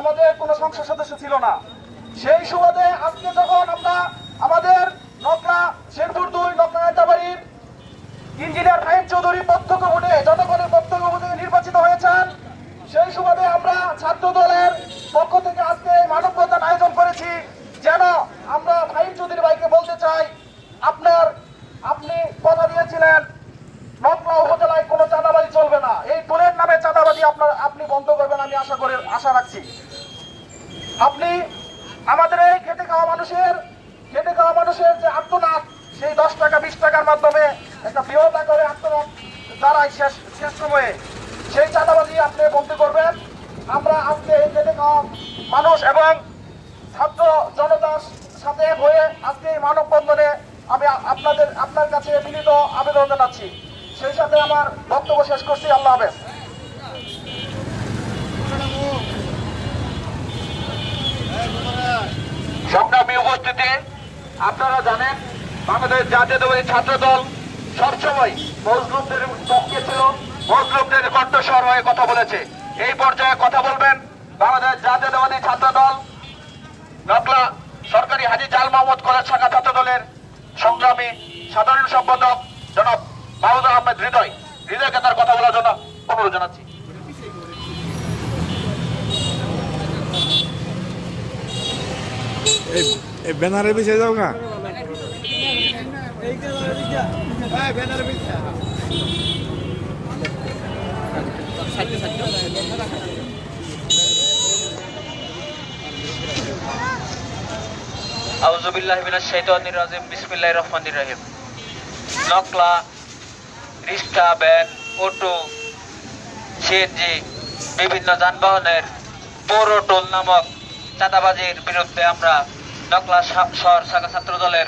আমাদের কোনো সংসদ সদস্য ছিল না। সেই সুবাদে আজকে যখন আমরা আমাদের নকলা শেরপুর 2 নকলা নেতাবাড়ির ইঞ্জিনিয়ার ফাহিম চৌধুরী প্রত্যক্ষ ভোটে জনগণের প্রত্যক্ষ ভোটে নির্বাচিত হয়েছেন, সেই সুবাদে আমরা ছাত্র দলের পক্ষ থেকে আজকে মানববন্ধন আয়োজন করেছি। যেন আমরা ফাহিম চৌধুরী ভাইকে বলতে চাই, আপনি কথা দিয়েছিলেন নকলা উপজেলায় কোনো চাঁদাবাজি চলবে না, এই টুলের নামে চাঁদাবাজি আপনি বন্ধ করবেন, আমি আশা রাখছি। আপনি আমাদের এই খেটে খাওয়া মানুষের যে আত্মনাদ, সেই 10 টাকা 20 টাকার মাধ্যমে একটা বৃহৎ আকারে আত্মনাদ দাঁড়ায় শেষ সময়ে, সেই চাঁদাবাজি আপনি বন্ধ করবেন। আমরা আজকে এই খেটে খাওয়া মানুষ এবং ছাত্র জনতার সাথে হয়ে আজকে এই মানববন্ধনে আমি আপনার কাছে বিনীত আবেদন জানাচ্ছি। সেই সাথে আমার বক্তব্য শেষ করছি। আল্লাহ হাফেজ। সংগ্রামী উপস্থিতি, আপনারা জানেন বাংলাদেশ জাতীয়তাবাদী ছাত্র দল সবসময় মজলুমদের পক্ষে ছিল, মজলুমদের কণ্ঠস্বর হয়ে কথা বলেছে। এই পর্যায়ে কথা বলবেন বাংলাদেশ জাতীয়তাবাদী ছাত্র দল নকলা সরকারি হাজী জাল মোহাম্মদ কলেজ শাখা ছাত্র দলের সংগ্রামী সাধারণ সম্পাদক জনাব মাহমুদ আহমেদ হৃদয়কে তার কথা বলার জন্য অনুরোধ জানাচ্ছি। ব্যানারে পিছিয়ে যাও না। আউযু বিল্লাহি মিনাশ শাইতানির রাজিম, বিসমিল্লাহির রহমানির রহিম। নকলা রিক্সা, ভ্যান, অটো, সিএনজি বিভিন্ন যানবাহনের পৌর টোল নামক চাঁদাবাজির বিরুদ্ধে আমরা নকলা শহর শাখা ছাত্র দলের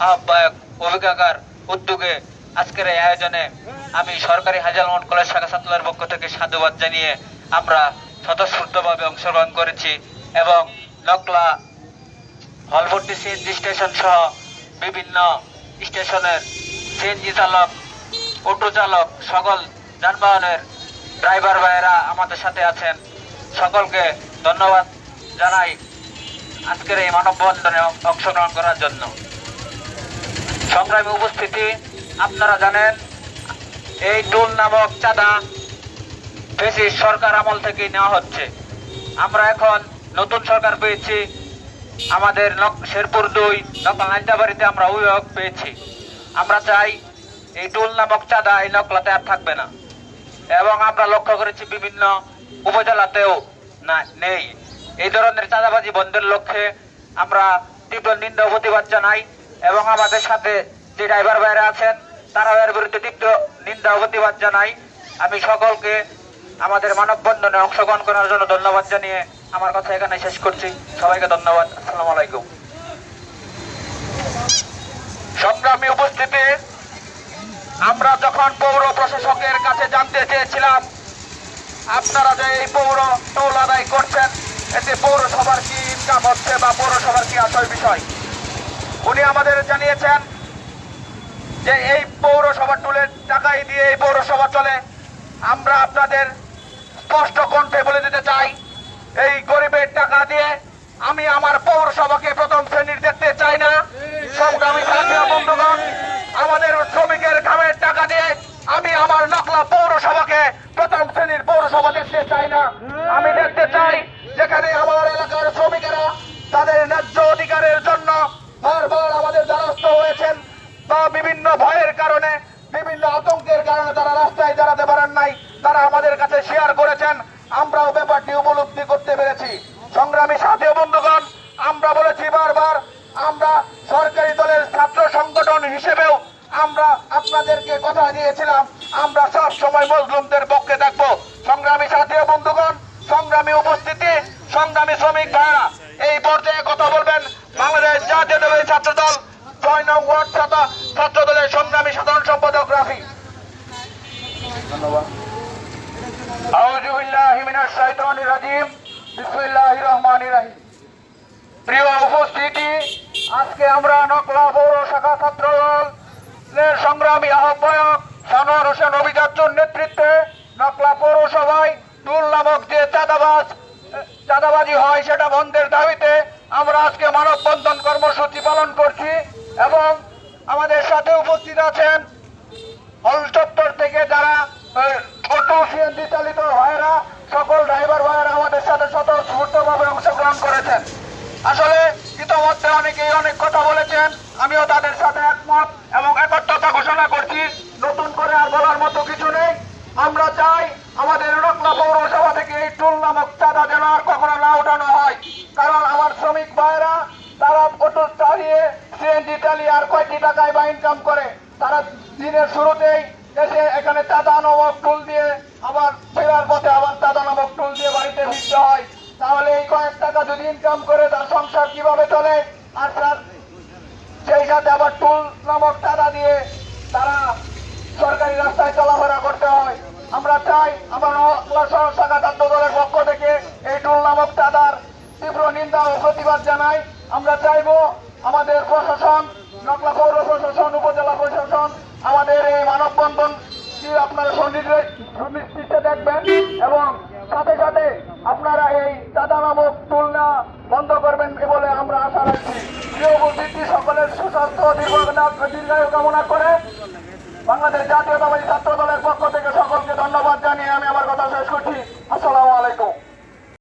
আহ্বায়ক অভিজ্ঞাকার উদ্যোগে আজকের এই আয়োজনে আমি সরকারি হাজী জাল মোহাম্মদ কলেজ শাখা ছাত্র দলের পক্ষ থেকে সাধুবাদ জানিয়ে আমরা স্বতঃস্ফূর্তভাবে অংশগ্রহণ করেছি এবং নকলা হলভর্তি সিএনজি স্টেশন সহ বিভিন্ন স্টেশনের সিএনজি চালক, অটো চালক, সকল যানবাহনের ড্রাইভার ভাইয়েরা আমাদের সাথে আছেন। সকলকে ধন্যবাদ জানাই আজকের এই মানববন্ধনে অংশগ্রহণ করার জন্য। সংগ্রামী উপস্থিতি, আপনারা জানেন এই টোল নামক চাঁদা ফ্যাসিস্ট সরকার আমল থেকে নেওয়া হচ্ছে। আমরা এখন নতুন সরকার পেয়েছি, আমাদের শেরপুর 2 নকলা নাইন্দাবাড়িতে আমরা অভিভাবক পেয়েছি। আমরা চাই এই টোল নামক চাঁদা এই নকলাতে আর থাকবে না এবং আমরা লক্ষ্য করেছি বিভিন্ন উপজেলাতেও নেই। এই ধরনের চাঁদাবাজি বন্ধের লক্ষ্যে আমরা তীব্র নিন্দা ও প্রতিবাদ জানাই এবং আমাদের সাথে যে ড্রাইভার ভাইরা আছেন তারাও এর বিরুদ্ধে তীব্র নিন্দা ও প্রতিবাদ জানাই। আমি সকলকে আমাদের মানববন্ধনে অংশগ্রহণ করার জন্য ধন্যবাদ জানিয়ে আমার কথা এখানে শেষ করছি। সবাইকে ধন্যবাদ। আসসালামু আলাইকুম। সংগ্রামী উপস্থিতি, আমরা যখন পৌর প্রশাসকের কাছে জানতে চেয়েছিলাম আপনারা যে এই পৌর টোল আদায় করছেন এতে পৌরসভার কি ইনকাম হচ্ছে বা পৌরসভার কি আসল বিষয়, উনি আমাদের জানিয়েছেন যে এই পৌরসভা টোলের টাকাই দিয়ে এই পৌরসভা চলে। আমরা আপনাদের স্পষ্ট কণ্ঠে বলে দিতে চাই, এই গরিবের টাকা দিয়ে আমি আমার পৌরসভাকে প্রথম শ্রেণীর দেখতে চাই না। সংগ্রামী সাথী বন্ধুগণ, আমাদের শ্রমিকের ঘামের টাকা দিয়ে আমি আমার নকলা পৌরসভাকে প্রথম শ্রেণীর পৌরসভা দেখতে চাই না। আমি দেখতে চাই যেখানে আমার এলাকার শ্রমিকেরা তাদের ন্যায্য অধিকারের জন্য বারবার আমাদের দ্বারস্থ হয়েছেন বা বিভিন্ন ভয়ের কারণে, বিভিন্ন আতঙ্কের কারণে তারা রাস্তায় দাঁড়াতে পারেন নাই, তারা আমাদের কাছে শেয়ার করেছেন। আমরাও ব্যাপারটি উপলব্ধি করতে পেরেছি। সংগ্রামী সাথী বন্ধুগণ, আমরা বলেছি বারবার, আমরা সরকারি দলের ছাত্র সংগঠন হিসেবেও আমরা আপনাদেরকে কথা দিয়েছিলাম আমরা সব সময় মজলুমদের পক্ষে থাকবো। সংগ্রামী সাথী বন্ধুগণ, সংগ্রামী উপস্থিতি, সংগ্রামী শ্রমিক ভাইরা, এই পর্যায়ে কথা বলবেন বাংলাদেশ জাতীয়তাবাদী ছাত্র দল 6 নং ওয়ার্ড ছাত্র দলের সংগ্রামী সাধারণ সম্পাদক রাফি। ধন্যবাদ। আউযু বিল্লাহি মিনাশ শাইতানির রাজিম, বিসমিল্লাহির রহমানির রহিম। প্রিয় উপস্থিতি, আজকে আমরা নকলা পৌর শাখা ছাত্র দলের সংগ্রামী আহ্বায়ক সানোয়ার হোসেন অভিযাত্রর নেতৃত্বে নকলা পৌরসভায় টোল নামক যে চাঁদাবাজ চাঁদাবাজি হয় সেটা বন্ধের দাবিতে আমরা আজকে মানববন্ধন কর্মসূচি পালন করছি এবং আমাদের সাথে উপস্থিত আছেন হল চত্বর থেকে যারা অটো সিএনজি চালিত ভাইয়েরা, সকল ড্রাইভার ভাইয়েরা আমাদের সাথে স্বতঃস্ফূর্তভাবে অংশগ্রহণ করেছেন। আসলে ইতোমধ্যে অনেকেই অনেক কথা বলেছেন, আমিও তাদের সাথে একমত এবং একত্রতা ঘোষণা করছি। নতুন করে আর বলার মতো কিছু নেই। আমরা চাই আমাদের নকলা পৌরসভা থেকে এই টুল নামক চাঁদা যেন আর কখনো না ওঠানো হয়, কারণ আমার শ্রমিক ভাইয়েরা তারা অটো চালিয়ে সিএনজি চালিয়ে আর কয়টি টাকায় বা ইনকাম করে, তারা দিনের শুরুতেই এসে এখানে চাঁদা নামক টুল দিয়ে আবার ফেরার পথে আবার চাঁদা নামক টুল দিয়ে বাড়িতে ফিরতে হয়। তাহলে এই কয়েক টাকা যদি ইনকাম করে তার সংসার কিভাবে চলে? আর তার সেই সাথে আবার টুল নামক চাঁদা দিয়ে তারা সরকারি রাস্তায় চলাফেরা করতে হয়। আমরা চাই আমার শাখা ছাত্র দলের পক্ষ থেকে এই টুল নামক চাঁদার তীব্র নিন্দা ও প্রতিবাদ জানাই। আমরা চাইবো আমাদের প্রশাসন, নকলা পৌর প্রশাসন, উপজেলা প্রশাসন আমাদের এই মানববন্ধন আপনারা সুনিশ্চিত দেখবেন এবং সাথে সাথে আপনারা এই চাঁদা নামক তুলনা বন্ধ করবেন বলে আমরা আশা রাখছি। প্রিয় উপস্থিতি, সকলের সুস্বাস্থ্য দীর্ঘায়ু কামনা করে বাংলাদেশ জাতীয়তাবাদী ছাত্র দলের পক্ষ থেকে সকলকে ধন্যবাদ জানিয়ে আমি